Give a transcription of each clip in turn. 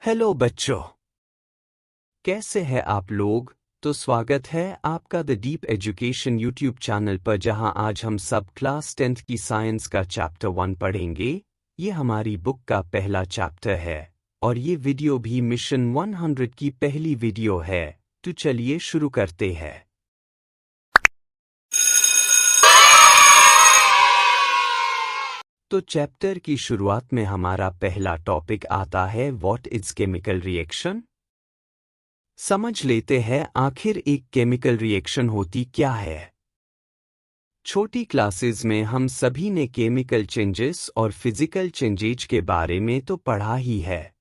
Hello बच्चों, कैसे हैं आप लोग। तो स्वागत है आपका the deep education YouTube channel पर, जहां आज हम सब क्लास 10th की साइंस का चैप्टर 1 पढ़ेंगे। ये हमारी बुक का पहला चैप्टर है और ये वीडियो भी मिशन 100 की पहली वीडियो है। तो चलिए शुरू करते हैं। तो चैप्टर की शुरुआत में हमारा पहला टॉपिक आता है व्हाट इज केमिकल रिएक्शन। समझ लेते हैं आखिर एक केमिकल रिएक्शन होती क्या है। छोटी क्लासेस में हम सभी ने केमिकल चेंजेस और फिजिकल चेंजेज के बारे में तो पढ़ा ही है।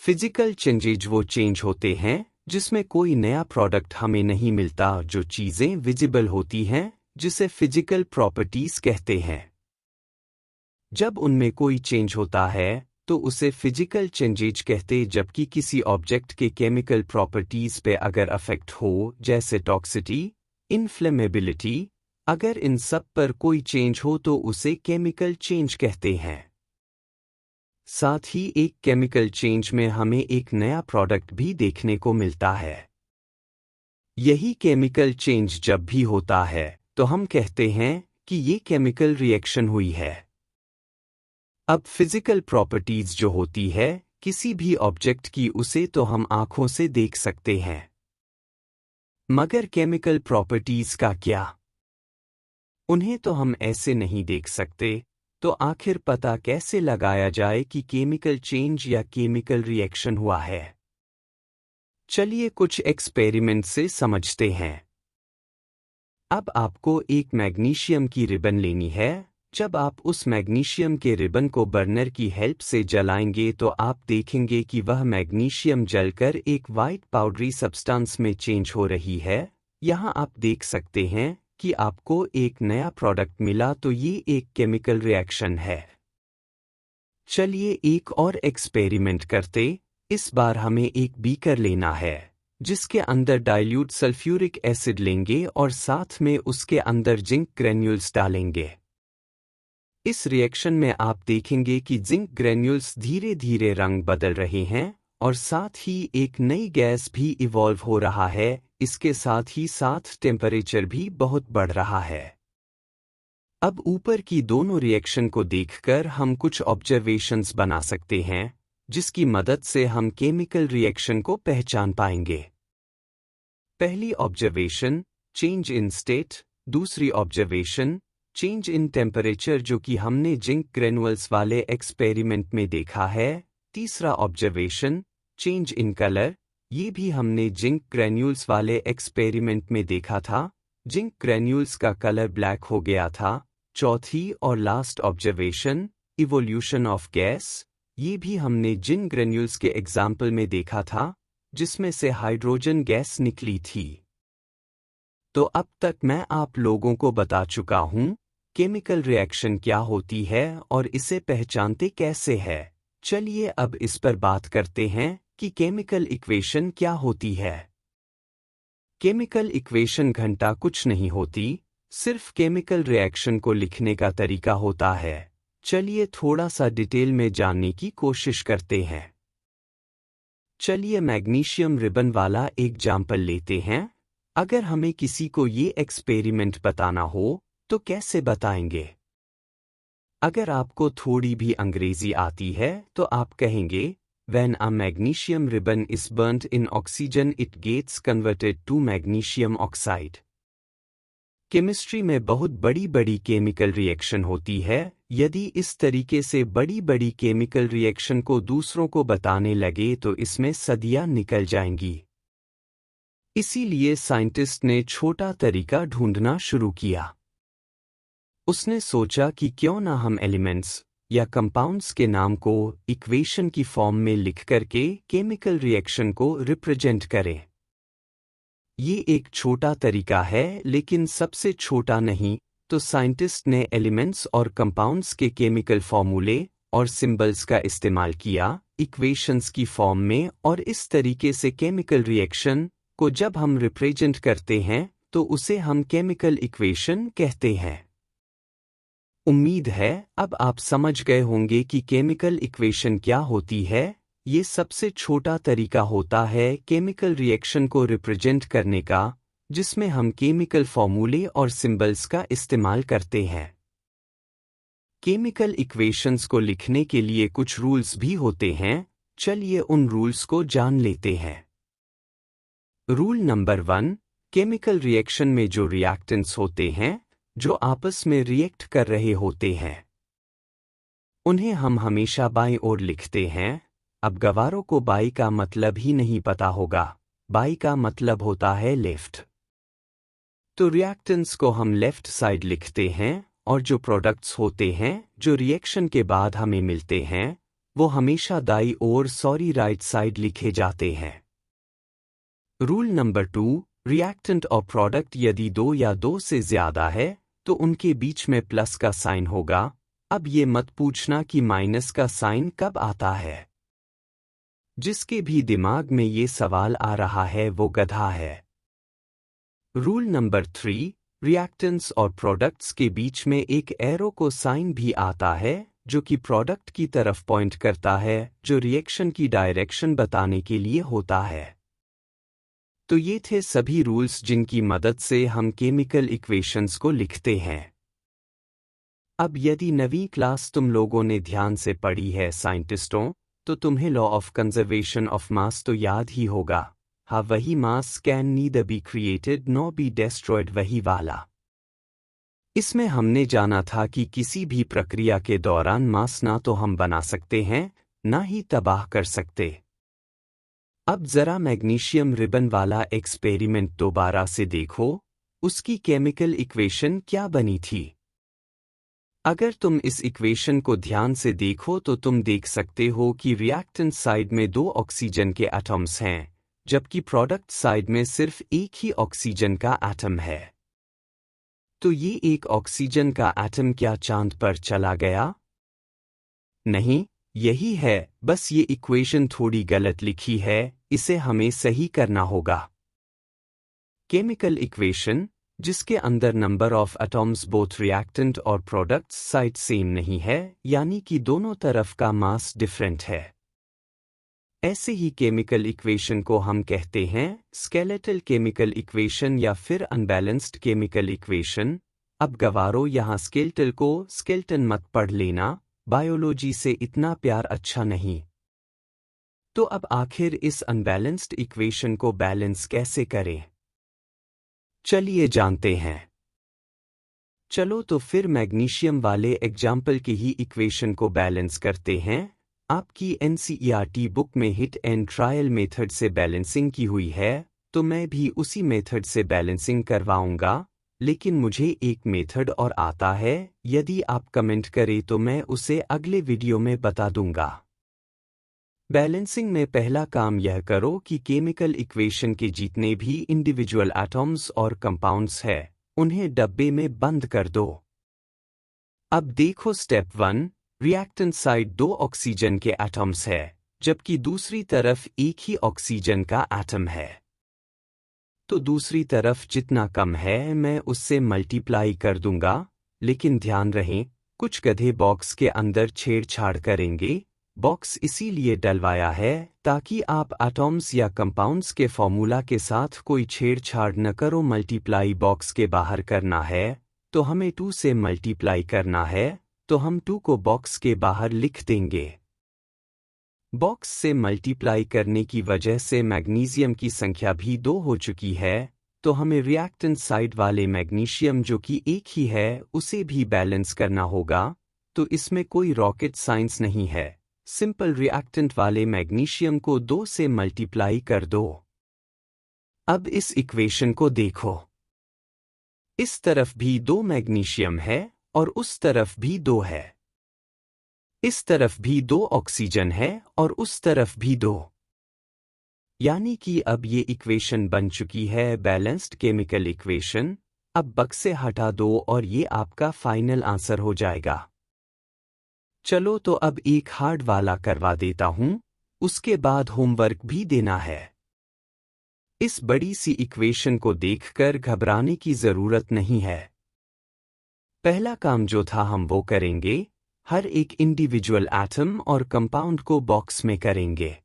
फिजिकल चेंजेज वो चेंज होते हैं जिसमें कोई नया प्रोडक्ट हमें नहीं मिलता, जो चीजें विजिबल होती हैं, जिसे फिजिकल प्रॉपर्टीज कहते हैं। जब उनमें कोई चेंज होता है तो उसे फिजिकल चेंजेज कहते, जबकि किसी ऑब्जेक्ट के केमिकल प्रॉपर्टीज पे अगर अफेक्ट हो, जैसे टॉक्सिटी, इन्फ्लेमेबिलिटी, अगर इन सब पर कोई चेंज हो तो उसे केमिकल चेंज कहते हैं। साथ ही एक केमिकल चेंज में हमें एक नया प्रोडक्ट भी देखने को मिलता है। यही केमिकल चेंज जब भी होता है तो हम कहते हैं कि ये केमिकल रिएक्शन हुई है। अब फिजिकल प्रॉपर्टीज जो होती है किसी भी ऑब्जेक्ट की, उसे तो हम आंखों से देख सकते हैं, मगर केमिकल प्रॉपर्टीज का क्या? उन्हें तो हम ऐसे नहीं देख सकते। तो आखिर पता कैसे लगाया जाए कि केमिकल चेंज या केमिकल रिएक्शन हुआ है? चलिए कुछ एक्सपेरिमेंट से समझते हैं। अब आपको एक मैग्नीशियम की रिबन लेनी है। जब आप उस मैग्नीशियम के रिबन को बर्नर की हेल्प से जलाएंगे तो आप देखेंगे कि वह मैग्नीशियम जलकर एक वाइट पाउडरी सब्सटेंस में चेंज हो रही है। यहाँ आप देख सकते हैं कि आपको एक नया प्रोडक्ट मिला, तो ये एक केमिकल रिएक्शन है। चलिए एक और एक्सपेरिमेंट करते। इस बार हमें एक बीकर लेना है जिसके अंदर डाइल्यूट सल्फ्यूरिक एसिड लेंगे और साथ में उसके अंदर जिंक ग्रेन्यूल्स डालेंगे। इस रिएक्शन में आप देखेंगे कि जिंक ग्रेन्यूल्स धीरे धीरे रंग बदल रहे हैं और साथ ही एक नई गैस भी इवॉल्व हो रहा है। इसके साथ ही साथ टेम्परेचर भी बहुत बढ़ रहा है। अब ऊपर की दोनों रिएक्शन को देखकर हम कुछ ऑब्जर्वेशंस बना सकते हैं जिसकी मदद से हम केमिकल रिएक्शन को पहचान पाएंगे। पहली ऑब्जर्वेशन, चेंज इन स्टेट। दूसरी ऑब्जर्वेशन, चेंज इन टेम्परेचर, जो कि हमने जिंक ग्रेन्यूल्स वाले एक्सपेरिमेंट में देखा है। तीसरा ऑब्जर्वेशन, चेंज इन कलर। ये भी हमने जिंक ग्रेन्यूल्स वाले एक्सपेरिमेंट में देखा था। जिंक ग्रेन्यूल्स का कलर ब्लैक हो गया था। चौथी और last observation, evolution of gas. ये भी हमने जिन ग्रेन्यूल्स के एग्जाम्पल में देखा था जिसमें से हाइड्रोजन गैस निकली थी। तो अब तक मैं आप लोगों को बता चुका हूं केमिकल रिएक्शन क्या होती है और इसे पहचानते कैसे है। चलिए अब इस पर बात करते हैं कि केमिकल इक्वेशन क्या होती है। केमिकल इक्वेशन घंटा कुछ नहीं होती, सिर्फ केमिकल रिएक्शन को लिखने का तरीका होता है। चलिए थोड़ा सा डिटेल में जानने की कोशिश करते हैं। चलिए मैग्नीशियम रिबन वाला एग्जाम्पल लेते हैं। अगर हमें किसी को ये एक्सपेरिमेंट बताना हो तो कैसे बताएंगे? अगर आपको थोड़ी भी अंग्रेजी आती है तो आप कहेंगे, When a magnesium ribbon is burnt in oxygen it gets converted to magnesium oxide। Chemistry में बहुत बड़ी बड़ी केमिकल रिएक्शन होती है। यदि इस तरीके से बड़ी बड़ी केमिकल रिएक्शन को दूसरों को बताने लगे तो इसमें सदियां निकल जाएंगी। इसीलिए साइंटिस्ट ने छोटा तरीका ढूंढना शुरू किया। उसने सोचा कि क्यों ना हम एलिमेंट्स या कंपाउंड्स के नाम को इक्वेशन की फॉर्म में लिख करके केमिकल रिएक्शन को रिप्रेजेंट करें। ये एक छोटा तरीका है लेकिन सबसे छोटा नहीं। तो साइंटिस्ट ने एलिमेंट्स और कंपाउंड्स के केमिकल फॉर्मूले और सिंबल्स का इस्तेमाल किया इक्वेशंस की फॉर्म में, और इस तरीके से केमिकल रिएक्शन को जब हम रिप्रेजेंट करते हैं तो उसे हम केमिकल इक्वेशन कहते हैं। उम्मीद है अब आप समझ गए होंगे कि केमिकल इक्वेशन क्या होती है। ये सबसे छोटा तरीका होता है केमिकल रिएक्शन को रिप्रेजेंट करने का, जिसमें हम केमिकल फॉर्मूले और सिंबल्स का इस्तेमाल करते हैं। केमिकल इक्वेशंस को लिखने के लिए कुछ रूल्स भी होते हैं, चलिए उन रूल्स को जान लेते हैं। रूल नंबर 1, केमिकल रिएक्शन में जो रिएक्टेंट्स होते हैं, जो आपस में रिएक्ट कर रहे होते हैं, उन्हें हम हमेशा बाईं ओर लिखते हैं। अब गवारों को बाई का मतलब ही नहीं पता होगा, बाई का मतलब होता है लेफ्ट। तो रिएक्टेंट्स को हम लेफ्ट साइड लिखते हैं, और जो प्रोडक्ट्स होते हैं जो रिएक्शन के बाद हमें मिलते हैं, वो हमेशा दाई ओर राइट साइड लिखे जाते हैं। रूल नंबर 2, रिएक्टेंट और प्रोडक्ट यदि 2 या 2 से ज्यादा है तो उनके बीच में प्लस का साइन होगा। अब ये मत पूछना कि माइनस का साइन कब आता है। जिसके भी दिमाग में ये सवाल आ रहा है वो गधा है। रूल नंबर 3, रिएक्टेंट्स और प्रोडक्ट्स के बीच में एक एरो को साइन भी आता है, जो कि प्रोडक्ट की तरफ पॉइंट करता है, जो रिएक्शन की डायरेक्शन बताने के लिए होता है। तो ये थे सभी रूल्स जिनकी मदद से हम केमिकल इक्वेशंस को लिखते हैं। अब यदि नवी क्लास तुम लोगों ने ध्यान से पढ़ी है साइंटिस्टों, तो तुम्हें law of conservation of mass तो याद ही होगा। हाँ, वही मास can neither be created nor be destroyed, वही वाला। इसमें हमने जाना था कि किसी भी प्रक्रिया के दौरान मास ना तो हम बना सकते हैं, ना ही तबाह कर सकते। अब जरा मैग्नीशियम रिबन वाला एक्सपेरिमेंट दोबारा से देखो, उसकी केमिकल इक्वेशन क्या बनी थी। अगर तुम इस इक्वेशन को ध्यान से देखो तो तुम देख सकते हो कि रिएक्टेंट साइड में 2 ऑक्सीजन के एटम्स हैं, जबकि प्रोडक्ट साइड में सिर्फ एक ही ऑक्सीजन का एटम है। तो ये एक ऑक्सीजन का एटम क्या चांद पर चला गया? नहीं, यही है, बस ये इक्वेशन थोड़ी गलत लिखी है, इसे हमें सही करना होगा। केमिकल इक्वेशन जिसके अंदर number of atoms both reactant और प्रोडक्ट्स साइड सेम नहीं है, यानी कि दोनों तरफ का मास डिफरेंट है। ऐसे ही केमिकल इक्वेशन को हम कहते हैं स्केलेटल केमिकल इक्वेशन या फिर अनबैलेंस्ड केमिकल इक्वेशन। अब गवारो यहाँ स्केलेटल को स्केलेटन मत पढ़ लेना, बायोलॉजी से इतना प्यार अच्छा नहीं। तो अब आखिर इस अनबैलेंस्ड इक्वेशन को बैलेंस कैसे करें, चलिए जानते हैं। चलो तो फिर मैग्नीशियम वाले एग्जाम्पल की ही इक्वेशन को बैलेंस करते हैं। आपकी एनसीईआरटी बुक में हिट एंड ट्रायल मेथड से बैलेंसिंग की हुई है, तो मैं भी उसी मेथड से बैलेंसिंग करवाऊंगा, लेकिन मुझे एक मेथड और आता है। यदि आप कमेंट करें तो मैं उसे अगले वीडियो में बता दूंगा। बैलेंसिंग में पहला काम यह करो कि केमिकल इक्वेशन के जितने भी इंडिविजुअल एटॉम्स और कंपाउंड्स हैं, उन्हें डब्बे में बंद कर दो। अब देखो स्टेप 1, रिएक्टेंट साइड 2 ऑक्सीजन के एटम्स है, जबकि दूसरी तरफ एक ही ऑक्सीजन का एटम है। तो दूसरी तरफ जितना कम है मैं उससे मल्टीप्लाई कर दूंगा, लेकिन ध्यान रहे कुछ गधे बॉक्स के अंदर छेड़छाड़ करेंगे। बॉक्स इसीलिए डलवाया है ताकि आप एटॉम्स या कंपाउंड्स के फॉर्मूला के साथ कोई छेड़छाड़ न करो। मल्टीप्लाई बॉक्स के बाहर करना है तो हमें 2 से मल्टीप्लाई करना है, तो हम 2 को बॉक्स के बाहर लिख देंगे। बॉक्स से मल्टीप्लाई करने की वजह से मैग्नीशियम की संख्या भी 2 हो चुकी है, तो हमें रिएक्टेंट साइड वाले मैग्नीशियम जो कि एक ही है उसे भी बैलेंस करना होगा। तो इसमें कोई रॉकेट साइंस नहीं है, सिंपल रिएक्टेंट वाले मैग्नीशियम को 2 से मल्टीप्लाई कर दो। अब इस इक्वेशन को देखो, इस तरफ भी 2 मैग्नीशियम है और उस तरफ भी 2 है। इस तरफ भी 2 ऑक्सीजन है और उस तरफ भी 2। यानी कि अब ये इक्वेशन बन चुकी है बैलेंस्ड केमिकल इक्वेशन। अब बक्से हटा दो और ये आपका फाइनल आंसर हो जाएगा। चलो तो अब एक हार्ड वाला करवा देता हूं, उसके बाद होमवर्क भी देना है। इस बड़ी सी इक्वेशन को देखकर घबराने की जरूरत नहीं है। पहला काम जो था हम वो करेंगे, हर एक इंडिविजुअल एटम और कंपाउंड को बॉक्स में करेंगे।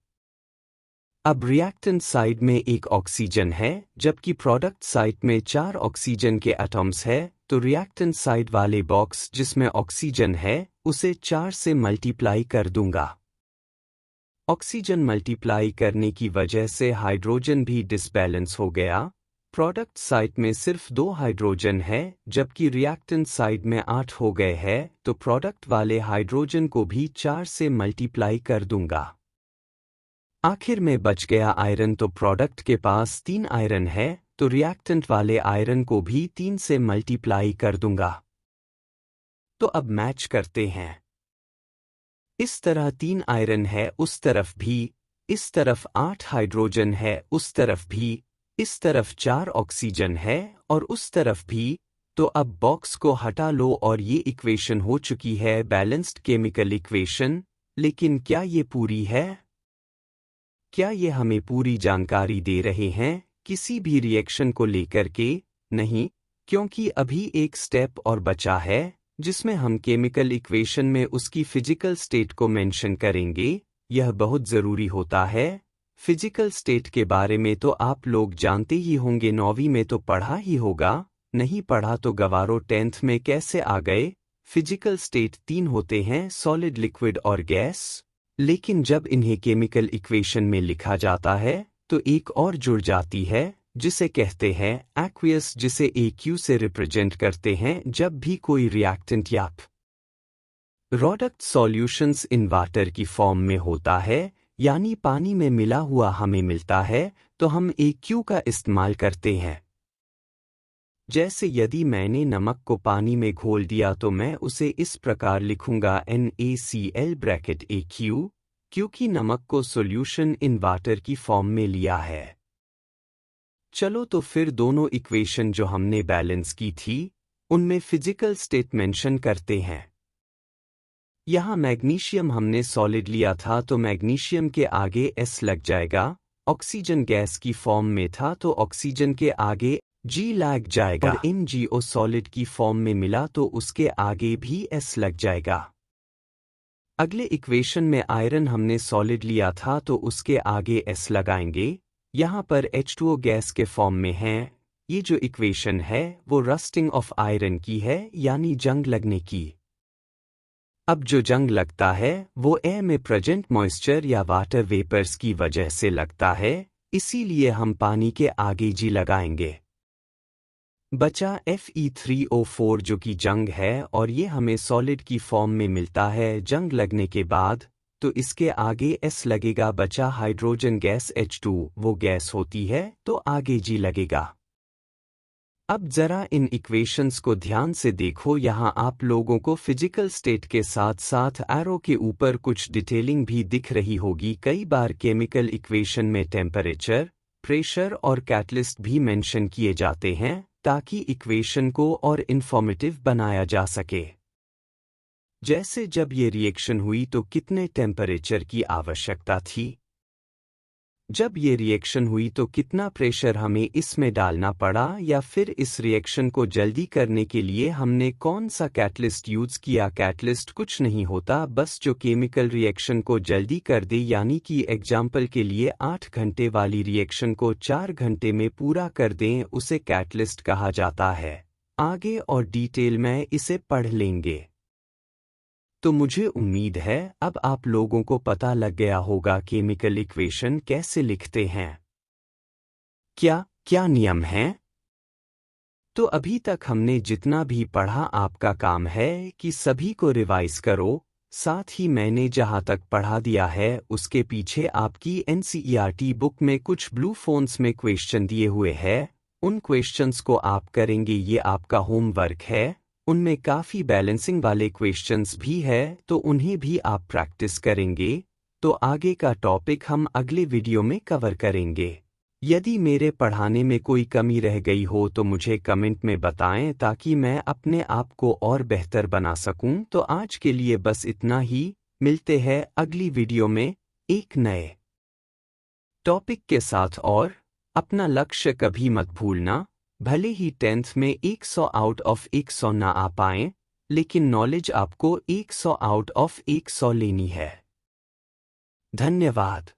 अब रिएक्टेंट साइड में एक ऑक्सीजन है, जबकि प्रोडक्ट साइड में 4 ऑक्सीजन के एटम्स है, तो रिएक्टेंट साइड वाले बॉक्स जिसमें ऑक्सीजन है उसे 4 से मल्टीप्लाई कर दूंगा। ऑक्सीजन मल्टीप्लाई करने की वजह से हाइड्रोजन भी डिसबैलेंस हो गया। प्रोडक्ट साइड में सिर्फ 2 हाइड्रोजन है, जबकि रिएक्टेंट साइड में 8 हो गए हैं, तो प्रोडक्ट वाले हाइड्रोजन को भी 4 से मल्टीप्लाई कर दूंगा। आखिर में बच गया आयरन, तो प्रोडक्ट के पास 3 आयरन है, तो रिएक्टेंट वाले आयरन को भी 3 से मल्टीप्लाई कर दूंगा। तो अब मैच करते हैं। इस तरह 3 आयरन है, उस तरफ भी, इस तरफ 8 हाइड्रोजन है, उस तरफ भी, इस तरफ 4 ऑक्सीजन है और उस तरफ भी। तो अब बॉक्स को हटा लो और ये इक्वेशन हो चुकी है बैलेंस्ड केमिकल इक्वेशन। लेकिन क्या ये पूरी है? क्या ये हमें पूरी जानकारी दे रहे हैं किसी भी रिएक्शन को लेकर के? नहीं, क्योंकि अभी एक स्टेप और बचा है जिसमें हम केमिकल इक्वेशन में उसकी फिजिकल स्टेट को मेंशन करेंगे। यह बहुत ज़रूरी होता है। फिजिकल स्टेट के बारे में तो आप लोग जानते ही होंगे, 9वीं में तो पढ़ा ही होगा। नहीं पढ़ा तो गवारो 10th में कैसे आ गए? फिजिकल स्टेट 3 होते हैं, सॉलिड, लिक्विड और गैस। लेकिन जब इन्हें केमिकल इक्वेशन में लिखा जाता है तो एक और जुड़ जाती है जिसे कहते हैं एक्वियस, जिसे AQ से रिप्रेजेंट करते हैं जब भी कोई रिएक्टेंट या प्रोडक्ट सॉल्यूशंस इन वाटर की फॉर्म में होता है, यानी पानी में मिला हुआ हमें मिलता है, तो हम AQ का इस्तेमाल करते हैं। जैसे यदि मैंने नमक को पानी में घोल दिया तो मैं उसे इस प्रकार लिखूंगा NaCl ब्रैकेट AQ, क्योंकि नमक को सॉल्यूशन इन वाटर की फॉर्म में लिया है। चलो तो फिर दोनों इक्वेशन जो हमने बैलेंस की थी उनमें फिजिकल स्टेट मेंशन करते हैं। यहाँ मैग्नीशियम हमने सॉलिड लिया था तो मैग्नीशियम के आगे S लग जाएगा। ऑक्सीजन गैस की फॉर्म में था तो ऑक्सीजन के आगे G लग जाएगा। और MgO सॉलिड की फॉर्म में मिला तो उसके आगे भी S लग जाएगा। अगले इक्वेशन में आयरन हमने सॉलिड लिया था तो उसके आगे S लगाएंगे। यहाँ पर H2O गैस के फॉर्म में है। ये जो इक्वेशन है वो रस्टिंग ऑफ आयरन की है, यानी जंग लगने की। अब जो जंग लगता है वो एयर में प्रेजेंट मॉइस्चर या वाटर वेपर्स की वजह से लगता है, इसीलिए हम पानी के आगे G लगाएंगे। बचा Fe3O4 जो कि जंग है और ये हमें सॉलिड की फॉर्म में मिलता है जंग लगने के बाद, तो इसके आगे S लगेगा। बचा हाइड्रोजन गैस H2, वो गैस होती है तो आगे G लगेगा। अब जरा इन इक्वेशंस को ध्यान से देखो, यहाँ आप लोगों को फिजिकल स्टेट के साथ साथ एरो के ऊपर कुछ डिटेलिंग भी दिख रही होगी। कई बार केमिकल इक्वेशन में टेम्परेचर, प्रेशर और कैटलिस्ट भी मेंशन किए जाते हैं ताकि इक्वेशन को और इंफॉर्मेटिव बनाया जा सके। जैसे जब ये रिएक्शन हुई तो कितने टेम्परेचर की आवश्यकता थी, जब ये रिएक्शन हुई तो कितना प्रेशर हमें इसमें डालना पड़ा, या फिर इस रिएक्शन को जल्दी करने के लिए हमने कौन सा कैटलिस्ट यूज़ किया। कैटलिस्ट कुछ नहीं होता, बस जो केमिकल रिएक्शन को जल्दी कर दे, यानी कि एग्जाम्पल के लिए 8 घंटे वाली रिएक्शन को 4 घंटे में पूरा कर दें, उसे कैटलिस्ट कहा जाता है। आगे और डिटेल में इसे पढ़ लेंगे। तो मुझे उम्मीद है अब आप लोगों को पता लग गया होगा केमिकल इक्वेशन कैसे लिखते हैं। क्या क्या नियम हैं? तो अभी तक हमने जितना भी पढ़ा आपका काम है कि सभी को रिवाइज करो। साथ ही मैंने जहाँ तक पढ़ा दिया है उसके पीछे आपकी NCERT बुक में कुछ ब्लू फोन्स में क्वेश्चन दिए हुए हैं, उन क्वेश्चंस को आप करेंगे, ये आपका होमवर्क है। उनमें काफ़ी बैलेंसिंग वाले क्वेश्चंस भी है तो उन्हें भी आप प्रैक्टिस करेंगे। तो आगे का टॉपिक हम अगले वीडियो में कवर करेंगे। यदि मेरे पढ़ाने में कोई कमी रह गई हो तो मुझे कमेंट में बताएं ताकि मैं अपने आप को और बेहतर बना सकूं। तो आज के लिए बस इतना ही, मिलते हैं अगली वीडियो में एक नए टॉपिक के साथ। और अपना लक्ष्य कभी मत भूलना, भले ही 10th में 100 आउट ऑफ 100 ना आ पाएं, लेकिन नॉलेज आपको 100 आउट ऑफ 100 लेनी है। धन्यवाद।